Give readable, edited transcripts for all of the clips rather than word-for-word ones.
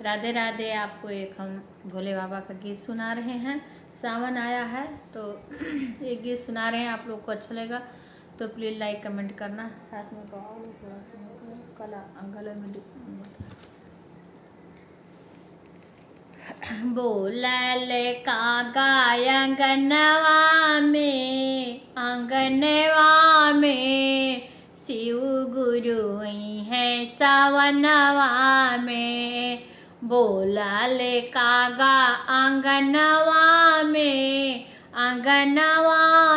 राधे राधे। आपको एक हम भोले बाबा का गीत सुना रहे हैं। सावन आया है तो एक गीत सुना रहे हैं, आप लोग को अच्छा लगेगा तो प्लीज़ लाइक कमेंट करना, साथ में गाओ थोड़ा सा कला गले में बोलल कागा अंगनवा में शिव गुरु है सावनवा में। बोलल कागा अंगनवा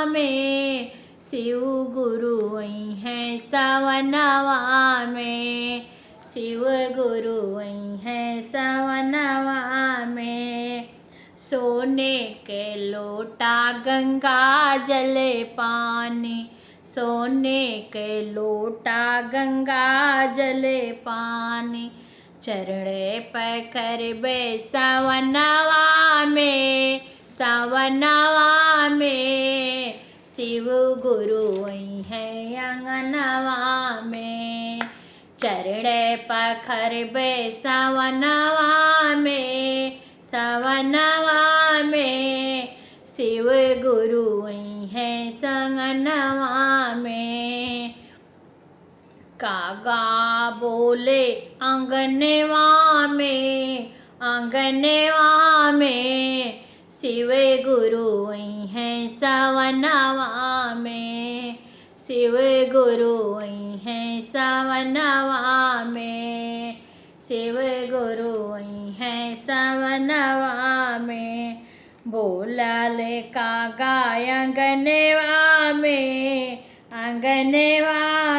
में शिव गुरु है सावनवा में। शिव गुरु है सावनवा में। सोने के लोटा गंगा जल पानी, सोने के लोटा गंगा जल पानी। चरणे पकड़बे सावनवा में, सावनवा में शिव गुरु है अंगनवा में। चरणे पकड़बे सावनवा में, सावनवा में शिव गुरु है संगनवा में। कागा बोले आंगनवा में शिव गुरु है सावनवा में। शिव गुरु है सावनवा में। शिव गुरु है सावनवा में। बोलल कागा अंगनवा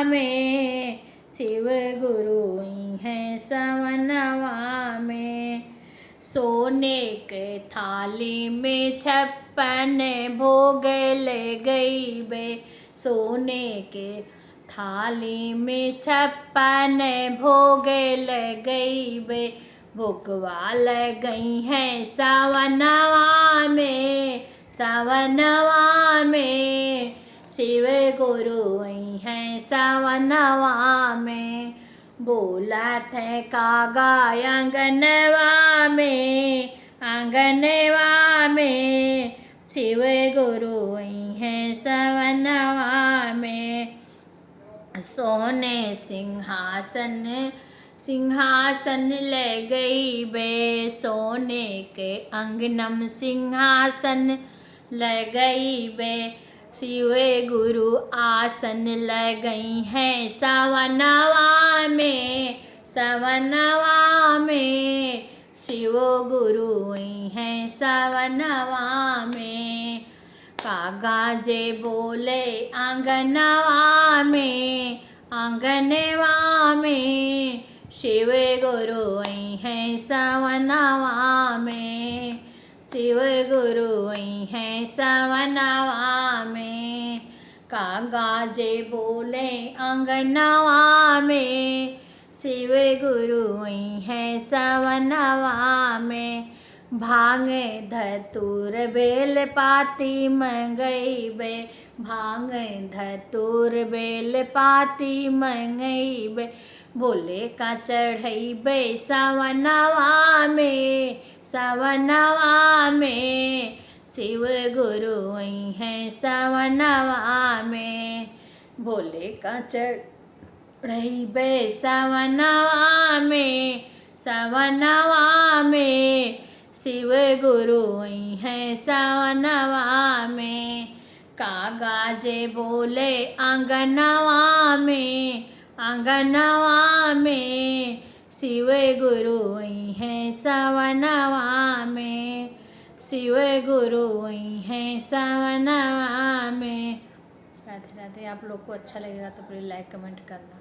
में शिव गुरु है सावनवा में। सोने के थाली में 56 भोग ले गई बे, सोने के थाली में 56 भोग ले गई बे। भोगवा लग गई है सावनवा में, सावनवा में शिव गुरु है सावनवा में। बोला थे कागा अंगनवा में शिव गुरु है सावनवा में। सोने सिंहासन ले गई बे, सोने के अंगनम सिंहासन ले गई बे। शिव गुरु आसन ले गई है सावनवा में, सावनवा में शिव गुरु है सावनवा में। कागा जे बोले आंगनवा में शिव गुरु है सावनवा में। शिव गुरु है सावनवा में। कागा जे बोले आंगनवा में शिव गुरु है सावनवा में। भांग धतूर बेल पाती मंगई बे, भांग धतूर बेल पाती मंगई बे। बोले का चढ़ई बे सावनवा में, सावनवा में शिव गुरु है सावनवा में। भोले का चढ़ई बे सावनवा में, सावनवा में शिव गुरु है सावनवा में। कागा जे बोले आंगनवा में शिव गुरु है सावनवा में। शिव गुरु है सावनवा में। राधे राधे। आप लोग को अच्छा लगेगा तो प्लीज़ लाइक कमेंट करना।